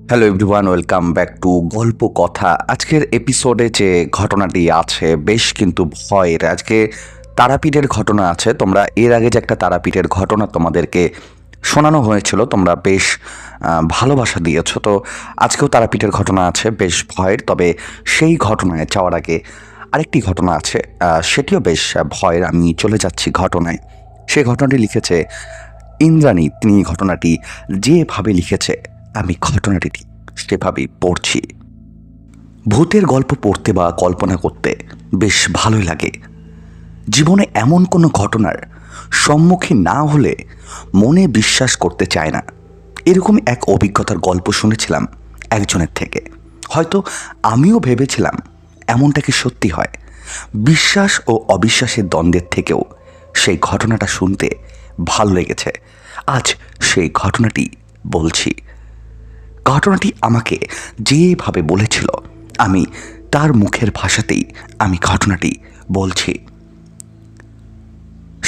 Hello everyone, welcome back to গল্প কথা। আজকের এপিসোডে যে ঘটনাটি আছে বেশ কিন্তু ভয়ের। আজকে তারাপীঠের ঘটনা আছে। তোমরা এর আগে যে একটা তারাপীঠের ঘটনা তোমাদেরকে শোনানো হয়েছিল, তোমরা বেশ ভালোবাসা দিয়েছ। তো আজকেও তারাপীঠের ঘটনা আছে বেশ ভয়ের। তবে সেই ঘটনায় যাওয়ার আগে আরেকটি ঘটনা আছে, সেটিও বেশ ভয়ের। আমি চলে যাচ্ছি ঘটনায়। সেই ঘটনাটি লিখেছে ইন্দ্রাণী। তিনি ঘটনাটি যেভাবে লিখেছে আমি ঘটনাটি সেভাবেই পড়ছি। ভূতের গল্প পড়তে বা কল্পনা করতে বেশ ভালোই লাগে। জীবনে এমন কোনো ঘটনার সম্মুখীন না হলে মনে বিশ্বাস করতে চায় না। এরকম এক অভিজ্ঞতার গল্প শুনেছিলাম একজনের থেকে। হয়তো আমিও ভেবেছিলাম এমনটা কি সত্যি হয়। বিশ্বাস ও অবিশ্বাসের দ্বন্দ্বের থেকেও সেই ঘটনাটা শুনতে ভালো লেগেছে। আজ সেই ঘটনাটি বলছি। ঘটনাটি আমাকে যেভাবে বলেছিল আমি তার মুখের ভাষাতেই আমি ঘটনাটি বলছি।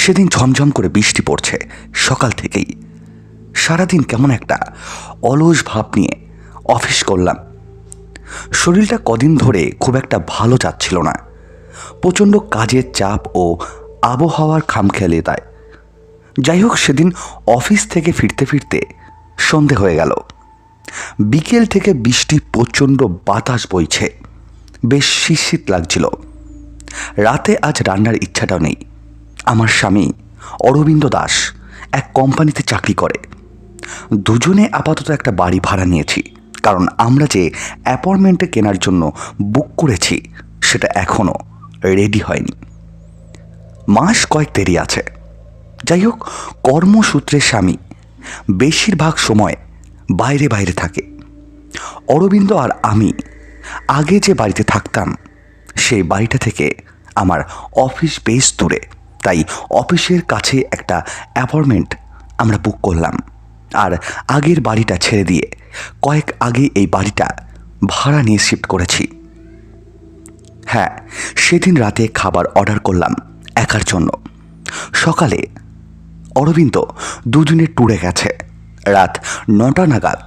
সেদিন ঝমঝম করে বৃষ্টি পড়ছে সকাল থেকেই। সারাদিন কেমন একটা অলস ভাব নিয়ে অফিস করলাম। শরীরটা কদিন ধরে খুব একটা ভালো যাচ্ছিল না। প্রচণ্ড কাজের চাপ ও আবহাওয়ার খামখেয়ালিতায়। যাই হোক, সেদিন অফিস থেকে ফিরতে ফিরতে সন্ধে হয়ে গেল। বিকেল থেকে বৃষ্টি, প্রচণ্ড বাতাস বইছে, বেশ শীত লাগছিল। রাতে আজ রান্নার ইচ্ছাটাও নেই। আমার স্বামী অরবিন্দ দাস এক কোম্পানিতে চাকরি করে। দুজনে আপাতত একটা বাড়ি ভাড়া নিয়েছি, কারণ আমরা যে অ্যাপার্টমেন্টে কেনার জন্য বুক করেছি সেটা এখনও রেডি হয়নি। মাস কয়েক দেরি আছে। যাই হোক, কর্মসূত্রে স্বামী বেশিরভাগ সময় বাইরে বাইরে থাকে। অরবিন্দ আর আমি আগে যে বাড়িতে থাকতাম সেই বাড়িটা থেকে আমার অফিস বেশ দূরে। তাই অফিসের কাছে একটা অ্যাপার্টমেন্ট আমরা বুক করলাম। আর আগের বাড়িটা ছেড়ে দিয়ে কয়েক আগে এই বাড়িটা ভাড়া নিয়ে শিফট করেছি। হ্যাঁ, সেদিন রাতে খাবার অর্ডার করলাম একার জন্য। সকালে অরবিন্দ দুদিনের ট্যুরে গেছে। রাত 9টা নাগাদ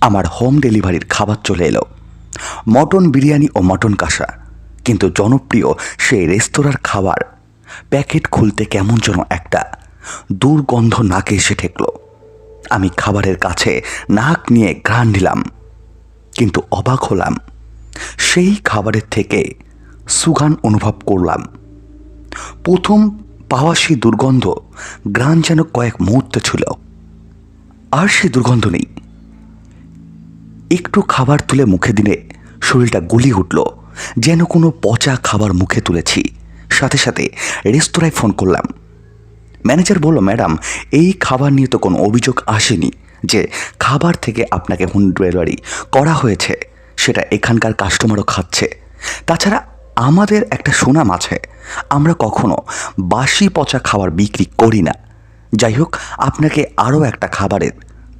আমার হোম ডেলিভারির খাবার চলে এলো। মটন বিরিয়ানি ও মটন কষা। কিন্তু জনপ্রিয় সেই রেস্তোরাঁর খাবার প্যাকেট খুলতে কেমন যেন একটা দুর্গন্ধ নাকে এসে ঠেকল। আমি খাবারের কাছে নাক নিয়ে ঘ্রাণ নিলাম, কিন্তু অবাক হলাম। সেই খাবারের থেকে সুঘ্রাণ অনুভব করলাম। প্রথম পাওয়া সেই দুর্গন্ধ ঘ্রাণ যেন কয়েক মুহূর্ত ছিল, আর সেই দুর্গন্ধ নেই। একটু খাবার তুলে মুখে দিলে শরীরটা গলিয়ে উঠল, যেন কোনো পচা খাবার মুখে তুলেছি। সাথে সাথে রেস্তোরাঁয় ফোন করলাম। ম্যানেজার বলল, ম্যাডাম, এই খাবার নিয়ে তো কোনো অভিযোগ আসেনি যে খাবার থেকে আপনাকে হোম ডেলিভারি করা হয়েছে। সেটা এখানকার কাস্টমারও খাচ্ছে। তাছাড়া আমাদের একটা সুনাম আছে, আমরা কখনো বাসি পচা খাবার বিক্রি করি না। যাই হোক, আপনাকে আরও একটা খাবারের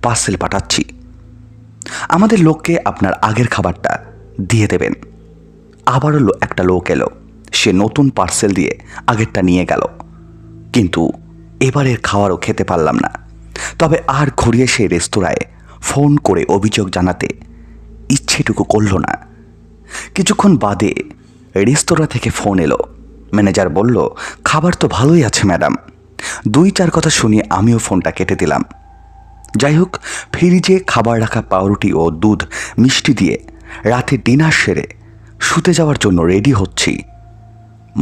পার্সেল পাঠাচ্ছি। আমাদের লোককে আপনার আগের খাবারটা দিয়ে দেবেন। আবারও একটা লোক এলো। সে নতুন পার্সেল দিয়ে আগেরটা নিয়ে গেল, কিন্তু এবারের খাবারও খেতে পারলাম না। তবে আর ঘুরিয়ে সেই রেস্তোরাঁয় ফোন করে অভিযোগ জানাতে ইচ্ছেটুকু করল না। কিছুক্ষণ বাদে রেস্তোরাঁ থেকে ফোন এলো। ম্যানেজার বলল, খাবার তো ভালোই আছে ম্যাডাম। 2-4 কথা শুনিয়ে আমিও ফোনটা কেটে দিলাম। যাই হোক, ফ্রিজে খাবার রাখা পাউরুটি ও দুধ মিষ্টি দিয়ে রাতে ডিনার সেরে শুতে যাওয়ার জন্য রেডি হচ্ছি।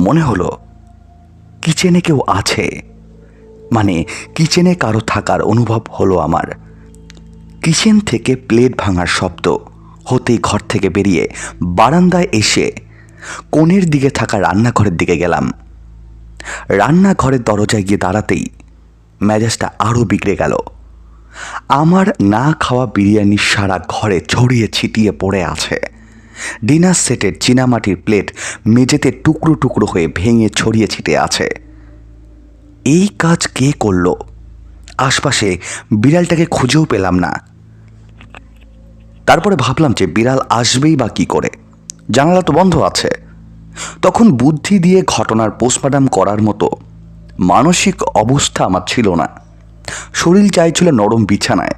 মনে হলো কিচেনে কেউ আছে, মানে কিচেনে কারো থাকার অনুভব হলো আমার। কিচেন থেকে প্লেট ভাঙার শব্দ হতেই ঘর থেকে বেরিয়ে বারান্দায় এসে কোণের দিকে থাকা রান্নাঘরের দিকে গেলাম। রান্নাঘরের দরজায় গিয়ে দাঁড়াতেই মেজাজটা আরও বিগড়ে গেল। আমার না খাওয়া বিরিয়ানি সারা ঘরে ছড়িয়ে ছিটিয়ে পড়ে আছে। ডিনার সেটের চীনামাটির প্লেট মেঝেতে টুকরো টুকরো হয়ে ভেঙে ছড়িয়ে ছিটিয়ে আছে। এই কাজ কে করলো? আশপাশে বিড়ালটাকে খুঁজেও পেলাম না। তারপরে ভাবলাম যে বিড়াল আসবেই বা কী করে, জানালা তো বন্ধ আছে। তখন বুদ্ধি দিয়ে ঘটনার পোস্টমর্টম করার মতো মানসিক অবস্থা আমার ছিল না। শরীর চাইছিল নরম বিছানায়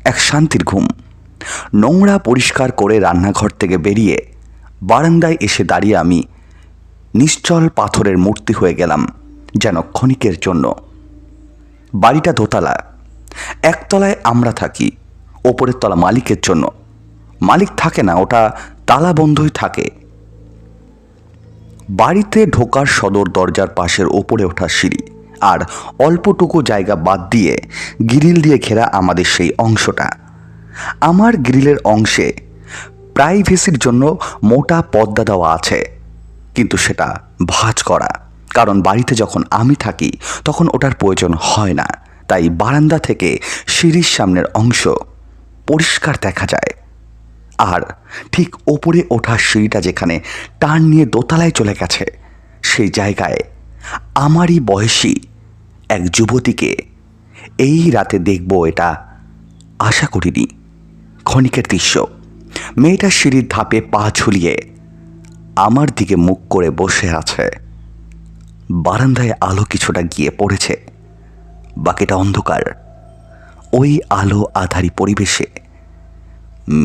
এক শান্তির ঘুম। নোংরা পরিষ্কার করে রান্নাঘর থেকে বেরিয়ে বারান্দায় এসে দাঁড়িয়ে আমি নিশ্চল পাথরের মূর্তি হয়ে গেলাম যেন ক্ষণিকের জন্য। বাড়িটা দোতলা, একতলায় আমরা থাকি, ওপরের তলা মালিকের জন্য। মালিক থাকে না, ওটা তালা বন্ধই থাকে। বাড়িতে ঢোকার সদর দরজার পাশের ওপরে ওঠা সিঁড়ি আর অল্পটুকু জায়গা বাদ দিয়ে গ্রিল দিয়ে ঘেরা আমাদের সেই অংশটা। আমার গ্রিলের অংশে প্রাইভেসির জন্য মোটা পর্দা দেওয়া আছে, কিন্তু সেটা ভাঁজ করা, কারণ বাড়িতে যখন আমি থাকি তখন ওটার প্রয়োজন হয় না। তাই বারান্দা থেকে সিঁড়ির সামনের অংশ পরিষ্কার দেখা যায়। আর ঠিক ওপরে ওঠা সিঁড়িটা যেখানে টার্ন নিয়ে দোতলায় চলে গেছে, সেই জায়গায় আমারই বয়সী এক যুবতীকে এই রাতে দেখব এটা আশা করিনি। ক্ষণিকের দৃশ্য, মেয়েটা সিঁড়ির ধাপে পা ঝুলিয়ে আমার দিকে মুখ করে বসে আছে। বারান্দায় আলো কিছুটা গিয়ে পড়েছে, বাকিটা অন্ধকার। ওই আলো আধারি পরিবেশে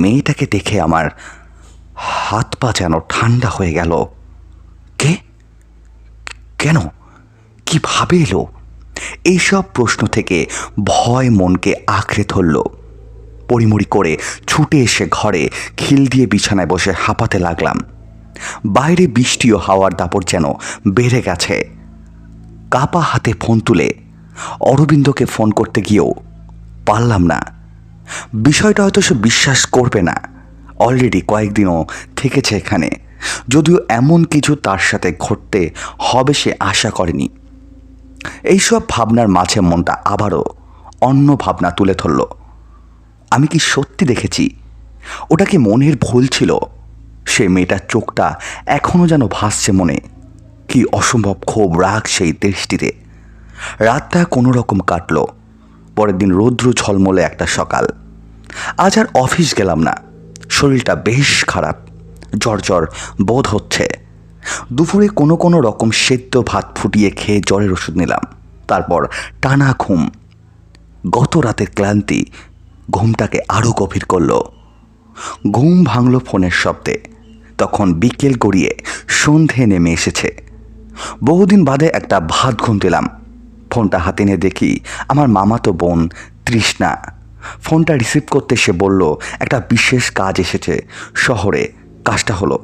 মেয়েটাকে দেখে আমার হাত পা যেন ঠান্ডা হয়ে গেল। কে? কেন? কিভাবে এলো? এইসব প্রশ্ন থেকে ভয় মনকে আঁকড়ে ধরল। পরিমরি করে ছুটে এসে ঘরে খিল দিয়ে বিছানায় বসে হাঁপাতে লাগলাম। বাইরে বৃষ্টি ও হাওয়ার দাপট যেন বেড়ে গেছে। কাপা হাতে ফোন তুলে অরবিন্দকে ফোন করতে গিয়েও পারলাম না। বিষয়টা হয়তো সে বিশ্বাস করবে না, অলরেডি কয়েকদিনও থেকেছে এখানে, যদিও এমন কিছু তার সাথে ঘটতে হবে সে আশা করেনি। এইসব ভাবনার মাঝে মনটা আবারও অন্য ভাবনা তুলে ধরল। আমি কি সত্যি দেখেছি? ওটা কি মনের ভুল ছিল? সে মেয়েটার চোখটা এখনও যেন ভাসছে মনে। কি অসম্ভব ক্ষোভ, রাগ সেই দৃষ্টিতে। রাতটা কোনো রকম কাটল। পরের দিন রৌদ্র ঝলমলে একটা সকাল। আজ আর অফিস গেলাম না। শরীরটা বেশ খারাপ, জ্বর জ্বর বোধ হচ্ছে। দুপুরে কোনো কোনো রকম সেদ্ধ ভাত ফুটিয়ে খেয়ে জ্বরের ওষুধ নিলাম। তারপর টানা ঘুম। গত রাতের ক্লান্তি ঘুমটাকে আরও গভীর করল। ঘুম ভাঙল ফোনের শব্দে। তখন বিকেল গড়িয়ে সন্ধে নেমে এসেছে। বহুদিন বাদে একটা ভাত ঘুম দিলাম। ফোনটা হাতে নিয়ে দেখি আমার মামাতো বোন তৃষ্ণা। ফোনটা রিসিভ করতে সে বলল, একটা বিশেষ কাজ এসেছে শহরে। কাজটা হলো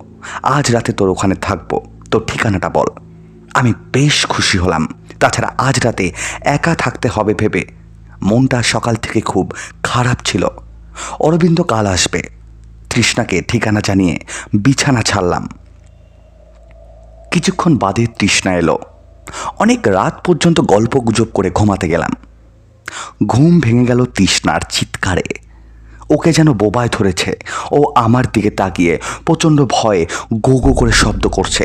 আজ রাতে তোর ওখানে থাকবো, তোর ঠিকানাটা বল। আমি বেশ খুশি হলাম। তাছাড়া আজ রাতে একা থাকতে হবে ভেবে মনটা সকাল থেকে খুব খারাপ ছিল। অরবিন্দ কাল আসবে। তৃষ্ণাকে ঠিকানা জানিয়ে বিছানা ছাড়লাম। কিছুক্ষণ বাদে তৃষ্ণা এলো। অনেক রাত পর্যন্ত গল্প গুজব করে ঘুমাতে গেলাম। ঘুম ভেঙে গেল তৃষ্ণার চিৎকারে। ওকে যেন বোবায় ধরেছে। ও আমার দিকে তাকিয়ে প্রচণ্ড ভয়ে গো গো করে শব্দ করছে।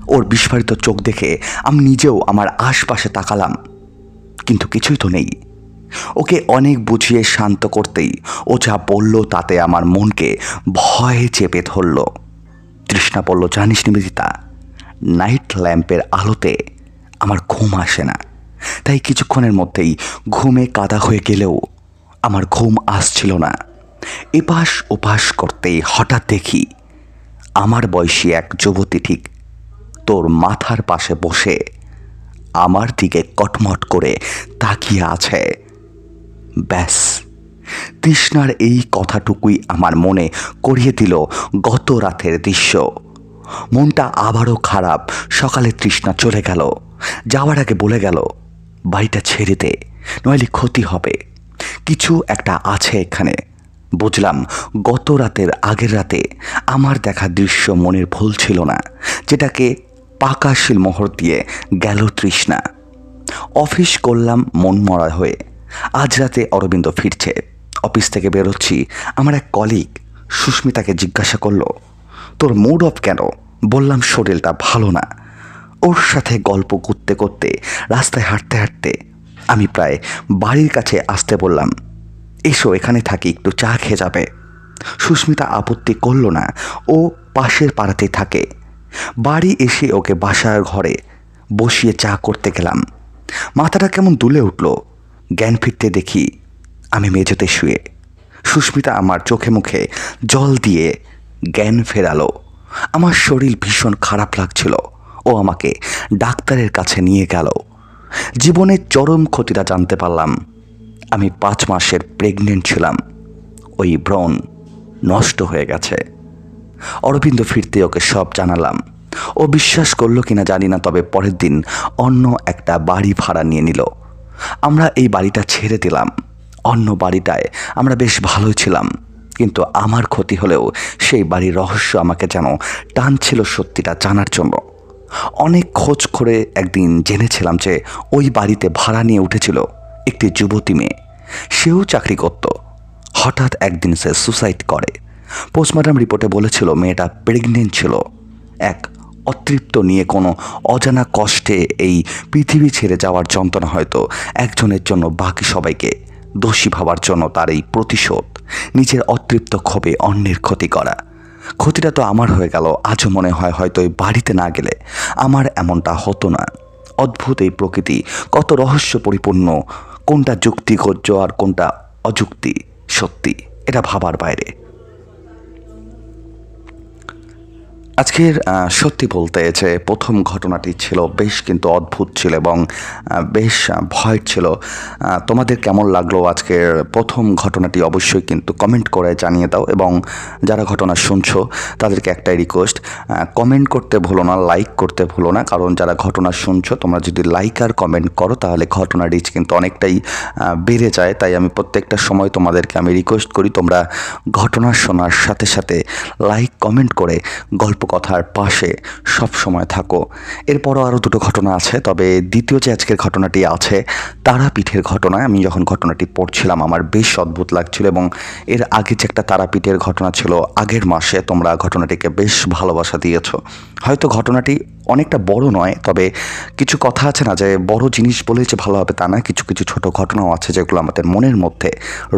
ওর বিস্ফারিত চোখ দেখে আমি নিজেও আমার আশপাশে তাকালাম, কিন্তু কিছুই তো নেই। ওকে অনেক বুঝিয়ে শান্ত করতেই ও যা বলল তাতে আমার মনকে ভয়ে চেপে ধরল। তৃষ্ণা বলল, জানিস নিবেদিতা, নাইট ল্যাম্পের আলোতে আমার ঘুম আসে না। তাই কিছুক্ষণের মধ্যেই ঘুমে কাদা হয়ে গেলেও আমার ঘুম আসছিল না। এপাশ ওপাশ করতেই হঠাৎ দেখি আমার বয়সী এক যুবতী ঠিক তোর মাথার পাশে বসে আমার দিকে কটমট করে তাকিয়ে আছে। ব্যাস, তৃষ্ণার এই কথাটুকুই আমার মনে করিয়ে দিল গত রাতের দৃশ্য। মনটা আবারও খারাপ। সকালে তৃষ্ণা চলে গেল। যাওয়ার আগে বলে গেল, বাড়িটা ছেড়ে দে, নইলে ক্ষতি হবে। কিছু একটা আছে এখানে। বুঝলাম গত রাতের আগের রাতে আমার দেখা দৃশ্য মনের ভুল ছিল না, যেটাকে পাকা শিলমোহর দিয়ে গেল তৃষ্ণা। অফিস করলাম মন মরা হয়ে। আজ রাতে অরবিন্দ ফিরছে। অফিস থেকে বেরোচ্ছি, আমার এক কলিগ সুস্মিতাকে জিজ্ঞাসা করলো, তোর মুড অফ কেন? বললাম শরীরটা ভালো না। ওর সাথে গল্প করতে করতে রাস্তায় হাঁটতে হাঁটতে আমি প্রায় বাড়ির কাছে আসতে বললাম, এসো এখানে থাকি, একটু চা খেয়ে যাবে। সুস্মিতা আপত্তি করলো না। ও পাশের পাড়াতেই থাকে। বাড়ি এসে ওকে বাসার ঘরে বসিয়ে চা করতে গেলাম। মাথাটা কেমন দুলে উঠল। জ্ঞান ফিরতে দেখি আমি মেঝেতে শুয়ে। সুস্মিতা আমার চোখে মুখে জল দিয়ে জ্ঞান ফেরালো। আমার শরীর ভীষণ খারাপ লাগছিল। ও আমাকে ডাক্তারের কাছে নিয়ে গেল। জীবনের চরম ক্ষতিটা জানতে পারলাম। আমি 5 মাসের প্রেগনেন্ট ছিলাম। ওই ব্রণ নষ্ট হয়ে গেছে। অরবিন্দ ফিরতে ওকে সব জানালাম। ও বিশ্বাস করলো কিনা জানি না, তবে পরের দিন অন্য একটা বাড়ি ভাড়া নিয়ে নিল। আমরা এই বাড়িটা ছেড়ে দিলাম। অন্য বাড়িটায় আমরা বেশ ভালোই ছিলাম, কিন্তু আমার ক্ষতি হলেও সেই বাড়ির রহস্য আমাকে যেন টানছিল সত্যিটা জানার জন্য। অনেক খোঁজ করে একদিন জেনেছিলাম যে ওই বাড়িতে ভাড়া নিয়ে উঠেছিল একটি যুবতী মেয়ে। সেও চাকরি করত। হঠাৎ একদিন সে সুসাইড করে। পোস্টমর্টম রিপোর্টে বলেছিল মেয়েটা প্রেগনেন্ট ছিল। এক অতৃপ্ত নিয়ে কোনো অজানা কষ্টে এই পৃথিবী ছেড়ে যাওয়ার যন্ত্রণা হয়তো একজনের জন্য বাকি সবাইকে দোষী ভাবার জন্য তার এই প্রতিশোধ, নিজের অতৃপ্ত ক্ষোভে অন্যের ক্ষতি করা। ক্ষতিটা তো আমার হয়ে গেল। আজও মনে হয় হয়তো এই বাড়িতে না গেলে আমার এমনটা হতো না। অদ্ভুত এই প্রকৃতি, কত রহস্য পরিপূর্ণ। কোনটা যুক্তিগত আর কোনটা অযুক্তি, সত্যি এটা ভাবার বাইরে। আজকের সত্যি বলতে যে প্রথম ঘটনাটি ছিল বেশ কিন্তু অদ্ভুত ছিল এবং বেশ ভয় ছিল। তোমাদের কেমন লাগলো আজকের প্রথম ঘটনাটি অবশ্যই কিন্তু কমেন্ট করে জানিয়ে দাও। এবং যারা ঘটনা শুনছো তাদেরকে একটাই রিকোয়েস্ট, কমেন্ট করতে ভুলো না, লাইক করতে ভুলো না। কারণ যারা ঘটনা শুনছো তোমরা যদি লাইক আর কমেন্ট করো তাহলে ঘটনার রিচ কিন্তু অনেকটাই বেড়ে যায়। তাই আমি প্রত্যেকটা সময় তোমাদেরকে আমি রিকোয়েস্ট করি তোমরা ঘটনা শোনার সাথে সাথে লাইক কমেন্ট করে গল্প কথার পাশে সব সময় থাকো। এরপরও আরও দুটো ঘটনা আছে, তবে দ্বিতীয় যে আজকের ঘটনাটি আছে তারাপীঠের ঘটনা। আমি যখন ঘটনাটি পড়ছিলাম আমার বেশ অদ্ভুত লাগছিল, এবং এর আগে যে একটা তারাপীঠের ঘটনা ছিল আগের মাসে, তোমরা ঘটনাটিকে বেশ ভালোবাসা দিয়েছ। হয়তো ঘটনাটি অনেকটা বড় নয়, তবে কিছু কথা আছে না যে বড় জিনিস বলেই যে ভালো হবে তা না, কিছু কিছু ছোট ঘটনাও আছে যেগুলো আমাদের মনের মধ্যে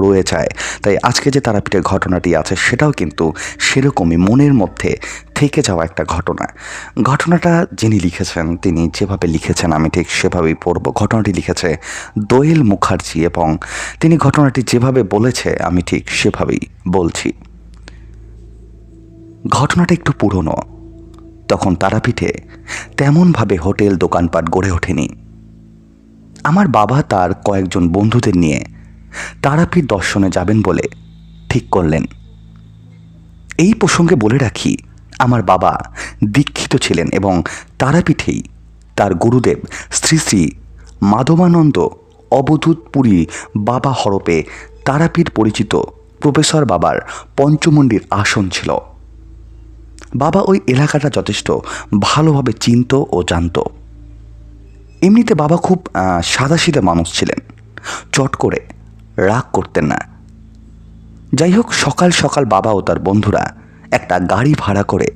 রয়ে যায়। তাই আজকে যে তারাপীঠের ঘটনাটি আছে সেটাও কিন্তু সেরকমই মনের মধ্যে থেকে যাওয়া একটা ঘটনা। ঘটনাটা যিনি লিখেছেন তিনি যেভাবে লিখেছেন আমি ঠিক সেভাবেই পড়ব। ঘটনাটি লিখেছে দোয়েল মুখার্জি এবং তিনি ঘটনাটি যেভাবে বলেছে আমি ঠিক সেভাবেই বলছি। ঘটনাটা একটু পুরনো। তখন তারাপীঠে তেমনভাবে হোটেল দোকানপাট গড়ে ওঠেনি। আমার বাবা তার কয়েকজন বন্ধুদের নিয়ে তারাপীঠ দর্শনে যাবেন বলে ঠিক করলেন। এই প্রসঙ্গে বলে রাখি, আমার বাবা দীক্ষিত ছিলেন এবং তারাপীঠেই তার গুরুদেব শ্রী শ্রী মাধবানন্দ অবধূতপুরী বাবা হরপে তারাপীঠ পরিচিত প্রফেসর বাবার পঞ্চমুণ্ডির আসন ছিল। বাবা ওই এলাকাটা যথেষ্ট ভালোভাবে চিনত ও জানত। এমনিতে বাবা খুব সাদাসিধা মানুষ ছিলেন, চট করে রাগ করতেন না। যাই হোক, সকাল সকাল বাবা ও তার বন্ধুরা একটা গাড়ি ভাড়া করে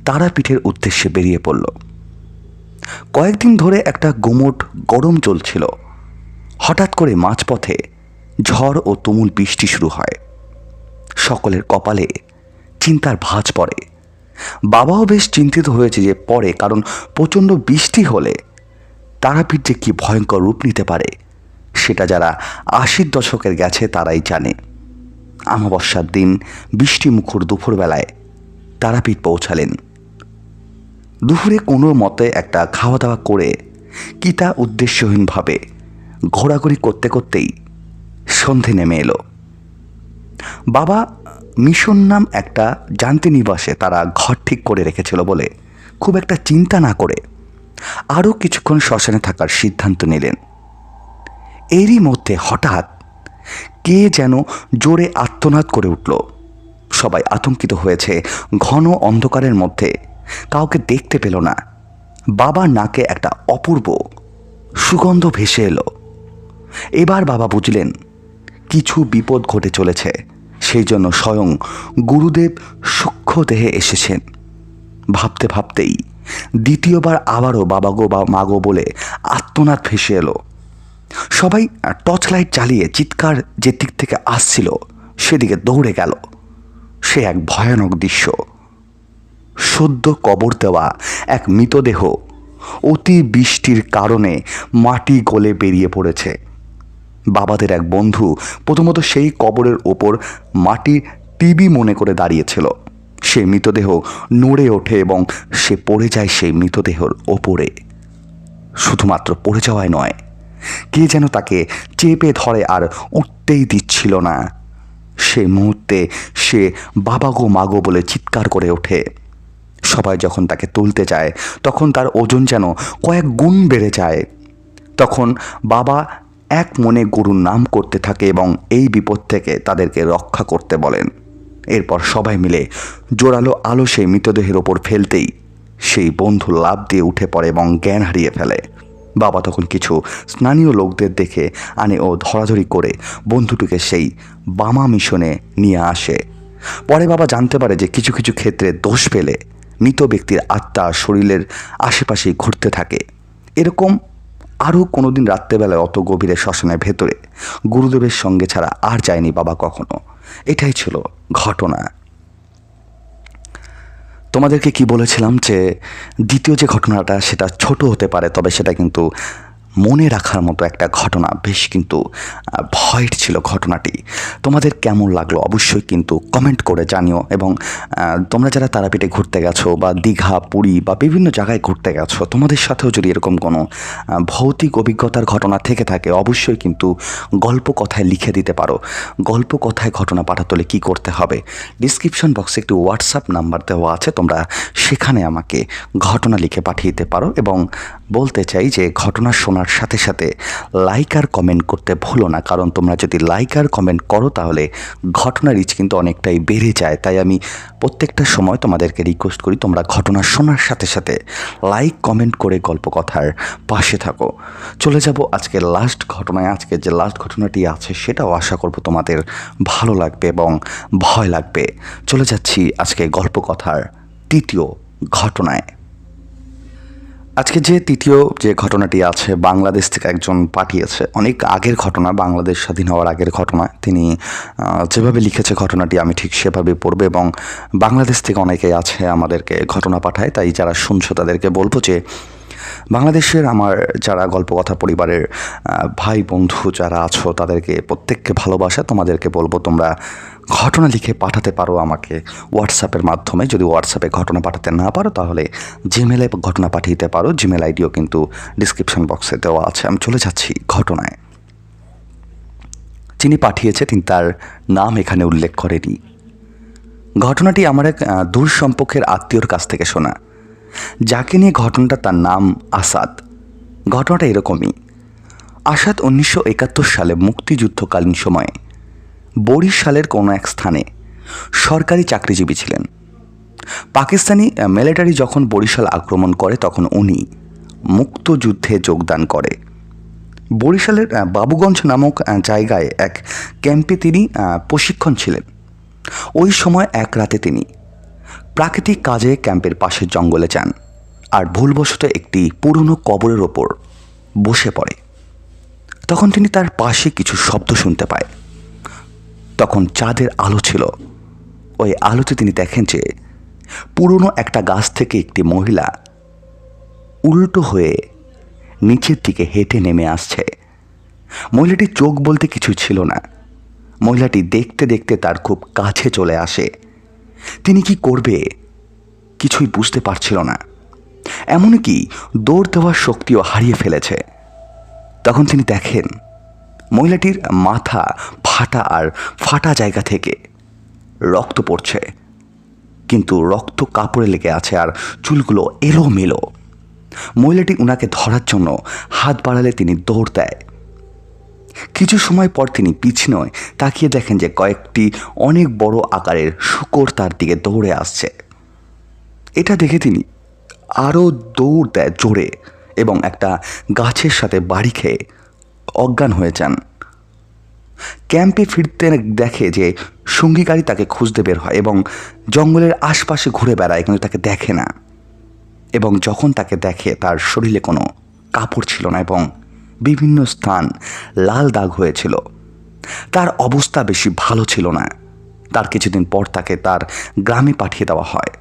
তারাপীঠের উদ্দেশ্যে বেরিয়ে পড়ল। কয়েকদিন ধরে একটা গুমোট গরম চলছিল। হঠাৎ করে মাঝপথে ঝড় ও তুমুল বৃষ্টি শুরু হয়। সকলের কপালে চিন্তার ভাঁজ পড়ে। বাবাও বেশ চিন্তিত হয়েছে যে পরে, কারণ প্রচণ্ড বৃষ্টি হলে তারাপীঠ যে কি ভয়ঙ্কর রূপ নিতে পারে সেটা যারা 80 দশকের গেছে তারাই জানে। অমাবস্যার দিন বৃষ্টি মুখর দুপুরবেলায় তারাপীঠ পৌঁছালেন। দুপুরে কোনো মতে একটা খাওয়া দাওয়া করে কিতা উদ্দেশ্যহীনভাবে ঘোরাঘুরি করতে করতেই সন্ধে নেমে এলো। বাবা মিশন নাম একটা জান্তি নিবাসে তারা ঘর ঠিক করে রেখেছিল বলে খুব একটা চিন্তা না করে আরও কিছুক্ষণ শ্মশানে থাকার সিদ্ধান্ত নিলেন। এরই মধ্যে হঠাৎ কে যেন জোরে আর্তনাদ করে উঠল। সবাই আতঙ্কিত হয়েছে। ঘন অন্ধকারের মধ্যে কাউকে দেখতে পেল না। বাবার নাকে একটা অপূর্ব সুগন্ধ ভেসে এলো। এবার বাবা বুঝলেন কিছু বিপদ ঘটে চলেছে। সেই জন্য স্বয়ং গুরুদেব সূক্ষ্ম দেহে এসেছেন। ভাবতে ভাবতেই দ্বিতীয়বার আবারও বাবা গো বা মাগো বলে আর্তনাদ ভেসে এলো। সবাই টর্চ লাইট জ্বালিয়ে চিৎকার যে দিক থেকে আসছিল সেদিকে দৌড়ে গেল। সে এক ভয়ানক দৃশ্য। সদ্য কবর দেওয়া এক মৃতদেহ অতি বৃষ্টির কারণে মাটি গলে বেরিয়ে পড়েছে। বাবাদের এক বন্ধু প্রথমত সেই কবরের ওপর মাটি টিবি মনে করে দাঁড়িয়েছিল। সেই মৃতদেহ নড়ে ওঠে এবং সে পড়ে যায় সেই মৃতদেহর ওপরে। শুধুমাত্র পড়ে যাওয়াই নয়, কে যেন তাকে চেপে ধরে আর উঠতেই দিচ্ছিল না। সেই মুহূর্তে সে বাবা গো মাগো বলে চিৎকার করে ওঠে। সবাই যখন তাকে তুলতে যায় তখন তার ওজন যেন কয়েক গুণ বেড়ে যায়। তখন বাবা এক মনে গুরুর নাম করতে থাকে এবং এই বিপদ থেকে তাদেরকে রক্ষা করতে বলেন। এরপর সবাই মিলে জোরালো আলো সেই মৃতদেহের ওপর ফেলতেই সেই বন্ধু লাফ দিয়ে উঠে পড়ে এবং জ্ঞান হারিয়ে ফেলে। বাবা তখন কিছু স্থানীয় লোকদের দেখে আনে ও ধরাধরি করে বন্ধুটিকে সেই বামা মিশনে নিয়ে আসে। পরে বাবা জানতে পারে যে কিছু কিছু ক্ষেত্রে দোষ পেলে মৃত ব্যক্তির আত্মা শরীরের আশেপাশেই ঘুরতে থাকে। এরকম আরও কোনোদিন রাত্রেবেলায় অত গভীরে শ্মশানের ভেতরে গুরুদেবের সঙ্গে ছাড়া আর যায়নি বাবা কখনো। এটাই ছিল ঘটনা। তোমাদেরকে কি বলেছিলাম যে দ্বিতীয় যে ঘটনাটা সেটা ছোট হতে পারে, তবে সেটা কিন্তু মনে রাখার মতো একটা ঘটনা। বেশ কিন্তু ভয়ের ছিল ঘটনাটি। তোমাদের কেমন লাগলো অবশ্যই কিন্তু কমেন্ট করে জানিও। এবং তোমরা যারা তারাপীঠে ঘুরতে গেছো বা দীঘা, পুরী বা বিভিন্ন জায়গায় ঘুরতে গেছো, তোমাদের সাথেও যদি এরকম কোনো ভৌতিক অভিজ্ঞতার ঘটনা থেকে থাকে অবশ্যই কিন্তু গল্প কথায় লিখে দিতে পারো। গল্প কথায় ঘটনা পাঠাতে হলে কী করতে হবে, ডিসক্রিপশন বক্সে একটি হোয়াটসঅ্যাপ নাম্বার দেওয়া আছে, তোমরা সেখানে আমাকে ঘটনা লিখে পাঠিয়ে দিতে পারো। এবং বলতে চাই যে ঘটনা শোনার সাথে সাথে লাইক আর কমেন্ট করতে ভুলো না, কারণ তোমরা যদি লাইক আর কমেন্ট করো তাহলে ঘটনা রিচ কিন্তু অনেকটাই বেড়ে যায়। তাই আমি প্রত্যেকটা সময় তোমাদেরকে রিকোয়েস্ট করি তোমরা ঘটনা শোনার সাথে সাথে লাইক কমেন্ট করে গল্প কথার পাশে থাকো। চলে যাব আজকের লাস্ট ঘটনায়। আজকের যে লাস্ট ঘটনাটি আছে সেটাও আশা করব তোমাদের ভালো লাগবে এবং ভয় লাগবে। চলে যাচ্ছি আজকে গল্প কথার তৃতীয় ঘটনায়। আজকে যে তৃতীয় যে ঘটনাটি আছে বাংলাদেশ থেকে একজন পাঠিয়েছে। অনেক আগের ঘটনা, বাংলাদেশ স্বাধীন হওয়ার আগের ঘটনা। তিনি যেভাবে লিখেছে ঘটনাটি আমি ঠিক সেভাবে পড়ব। এবং বাংলাদেশ থেকে অনেকেই আছে আমাদেরকে ঘটনা পাঠায়, তাই যারা শুনছো তাদেরকে বলবো যে বাংলাদেশের আমার যারা গল্প কথা পরিবারের ভাই বন্ধু যারা আছো তাদেরকে প্রত্যেককে ভালোবাসা। তোমাদেরকে বলবো তোমরা ঘটনা লিখে পাঠাতে পারো আমাকে হোয়াটসঅ্যাপের মাধ্যমে। যদি হোয়াটসঅ্যাপে ঘটনা পাঠাতে না পারো তাহলে জিমেলে ঘটনা পাঠিয়ে দিতে পারো। জিমেল আইডিও কিন্তু ডিসক্রিপশন বক্সে দেওয়া আছে। আমি চলে যাচ্ছি ঘটনায়। যিনি পাঠিয়েছে তিনি তার নাম এখানে উল্লেখ করেনি। ঘটনাটি আমার এক দূর সম্পর্কের আত্মীয়র কাছ থেকে শোনা, যাকে নিয়ে ঘটনাটা, তার নাম আসাদ। ঘটনাটা এরকমই। আসাদ 1971 সালে মুক্তিযুদ্ধকালীন সময়ে বরিশালের কোনো এক স্থানে সরকারি চাকরিজীবী ছিলেন। পাকিস্তানি মিলিটারি যখন বরিশাল আক্রমণ করে তখন উনি মুক্তযুদ্ধে যোগদান করে। বরিশালের বাবুগঞ্জ নামক জায়গায় এক ক্যাম্পে তিনি প্রশিক্ষণ ছিলেন। ওই সময় এক রাতে তিনি প্রাকৃতিক কাজে ক্যাম্পের পাশের জঙ্গলে যান আর ভুলবশত একটি পুরনো কবরের ওপর বসে পড়ে। তখন তিনি তার পাশে কিছু শব্দ শুনতে পায়। তখন চাঁদের আলো ছিল। ওই আলোতে তিনি দেখেন যে পুরনো একটা গাছ থেকে একটি মহিলা উল্টো হয়ে নিচের দিকে হেঁটে নেমে আসছে। মহিলাটির চোখ বলতে কিছু ছিল না। মহিলাটি দেখতে দেখতে তার খুব কাছে চলে আসে। তিনি কি করবে কিছুই বুঝতে পারছিল না, এমনকি দৌড় দেওয়ার শক্তিও হারিয়ে ফেলেছে। তখন তিনি দেখেন মহিলাটির মাথা ফাটা আর ফাটা জায়গা থেকে রক্ত পড়ছে, কিন্তু রক্ত কাপড়ে লেগে আছে আর চুলগুলো এলোমেলো। মহিলাটি উনাকে ধরার জন্য হাত বাড়ালে তিনি দৌড় দেয়। কিছু সময় পর তিনি পিছনে তাকিয়ে দেখেন যে কয়েকটি অনেক বড় আকারের শূকর তার দিকে দৌড়ে আসছে। এটা দেখে তিনি আরও দৌড় দেয় জোরে এবং একটা গাছের সাথে বাড়ি খেয়ে অজ্ঞান হয়ে যান। ক্যাম্পে ফিরতে দেখে যে সঙ্গীকারী তাকে খুঁজতে বের হয় এবং জঙ্গলের আশপাশে ঘুরে বেড়ায়, কিন্তু তাকে দেখে না। এবং যখন তাকে দেখে তার শরীরে কোনো কাপড় ছিল না এবং বিভিন্ন স্থান লাল দাগ হয়েছিল। তার অবস্থা বেশি ভালো ছিল না। তার কিছুদিন পর তাকে তার গ্রামে পাঠিয়ে দেওয়া হয়।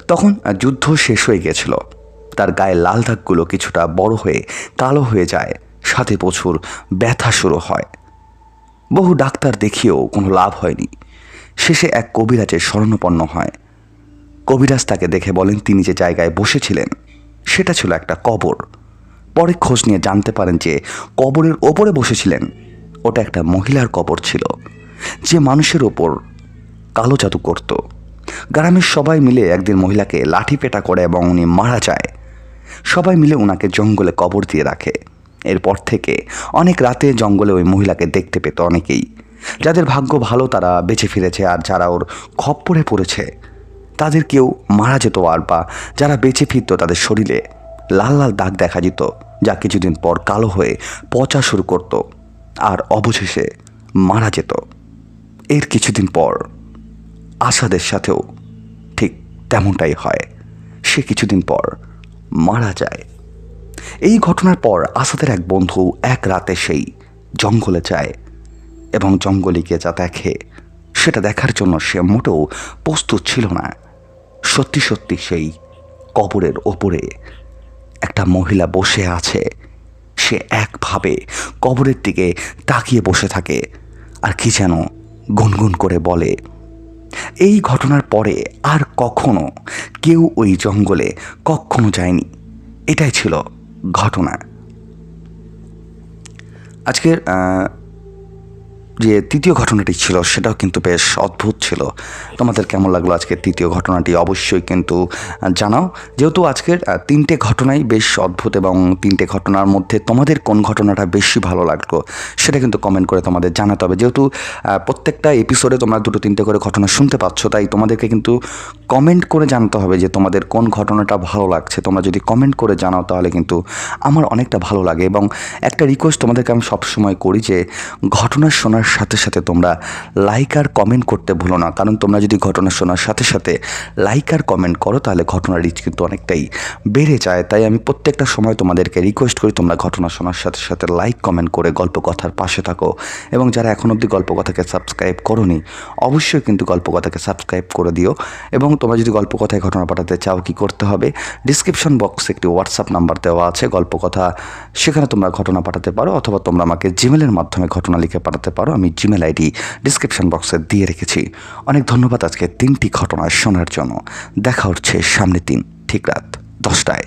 তখন যুদ্ধ শেষ হয়ে গিয়েছিল। তার গায়ে লাল দাগগুলো কিছুটা বড় হয়ে কালো হয়ে যায়। সাথে প্রচুর ব্যথা শুরু হয়। বহু ডাক্তার দেখিয়েও কোনো লাভ হয়নি। শেষে এক কবিরাজের শরণাপন্ন হয়। কবিরাজ তাকে দেখে বলেন তিনি যে জায়গায় বসেছিলেন সেটা ছিল একটা কবর। পরে খোঁজ নিয়ে জানতে পারেন যে কবরের ওপরে বসেছিলেন ওটা একটা মহিলার কবর ছিল, যে মানুষের ওপর কালো জাদু করত। গ্রামের সবাই মিলে একদিন মহিলাকে লাঠি পেটা করে এবং উনি মারা যায়। সবাই মিলে ওনাকে জঙ্গলে কবর দিয়ে রাখে। এরপর থেকে অনেক রাতে জঙ্গলে ওই মহিলাকে দেখতে পেত অনেকেই। যাদের ভাগ্য ভালো তারা বেঁচে ফিরেছে, আর যারা ওর খপ্পরে পড়েছে তাদের কেউ মারা যেত, আর বা যারা বেঁচে ফিরত তাদের শরীরে লাল লাল দাগ দেখা যেত, যা কিছুদিন পর কালো হয়ে পচা শুরু করত আর অবশেষে মারা যেত। এর কিছুদিন পর আসাদের সাথেও ঠিক তেমনটাই হয়। সে কিছুদিন পর মারা যায়। এই ঘটনার পর আসাদের এক বন্ধু এক রাতে সেই জঙ্গলে যায় এবং জঙ্গলে গিয়ে যা দেখে সেটা দেখার জন্য সে মোটেও প্রস্তুত ছিল না। সত্যি সত্যি সেই কবরের ওপরে একটা মহিলা বসে আছে। সে একভাবে কবরের দিকে তাকিয়ে বসে থাকে আর কি যেন গুনগুন করে বলে। এই ঘটনার পরে আর কখনো কেউ ওই জঙ্গলে কখনো যায়নি। এটাই ছিল ঘটনা। আজকের যে তৃতীয় ঘটনাটি ছিল সেটাও কিন্তু বেশ অদ্ভুত ছিল। তোমাদের কেমন লাগলো আজকের তৃতীয় ঘটনাটি অবশ্যই কিন্তু জানাও। যেহেতু আজকের তিনটে ঘটনাই বেশ অদ্ভুত এবং তিনটে ঘটনার মধ্যে তোমাদের কোন ঘটনাটা বেশি ভালো লাগলো সেটা কিন্তু কমেন্ট করে তোমাদের জানাতে হবে। যেহেতু প্রত্যেকটা এপিসোডে তোমরা দুটো তিনটে করে ঘটনা শুনতে পাচ্ছ, তাই তোমাদেরকে কিন্তু কমেন্ট করে জানাতে হবে যে তোমাদের কোন ঘটনাটা ভালো লাগছে। তোমরা যদি কমেন্ট করে জানাও তাহলে কিন্তু আমার অনেকটা ভালো লাগে। এবং একটা রিকোয়েস্ট তোমাদেরকে আমি সবসময় করি যে ঘটনা শোনার সাথে সাথে তোমরা লাইক আর কমেন্ট করতে ভুলো না, কারণ তোমরা যদি ঘটনা শোনার সাথে সাথে লাইক আর কমেন্ট করো তাহলে ঘটনার রিচ কিন্তু অনেকটাই বেড়ে যায়। তাই আমি প্রত্যেকটা সময় তোমাদেরকে রিকোয়েস্ট করি তোমরা ঘটনা শোনার সাথে সাথে লাইক কমেন্ট করে গল্প কথার পাশে থাকো। এবং যারা এখন অবধি গল্প কথাকে সাবস্ক্রাইব করোনি অবশ্যই কিন্তু গল্প কথাকে সাবস্ক্রাইব করে দিও। এবং তোমরা যদি গল্প কথায় ঘটনা পাঠাতে চাও কি করতে হবে, ডিসক্রিপশন বক্সে একটি হোয়াটসঅ্যাপ নাম্বার দেওয়া আছে গল্প কথা, সেখানে তোমরা ঘটনা পাঠাতে পারো, অথবা তোমরা আমাকে জিমেলের মাধ্যমে ঘটনা লিখে পাঠাতে পারো। আমি জিমেল আইডি ডিসক্রিপশন বক্সে দিয়ে রেখেছি। অনেক ধন্যবাদ আজকে তিনটি ঘটনা শোনার জন্য। দেখা হচ্ছে সামনে দিন ঠিক রাত 10টায়।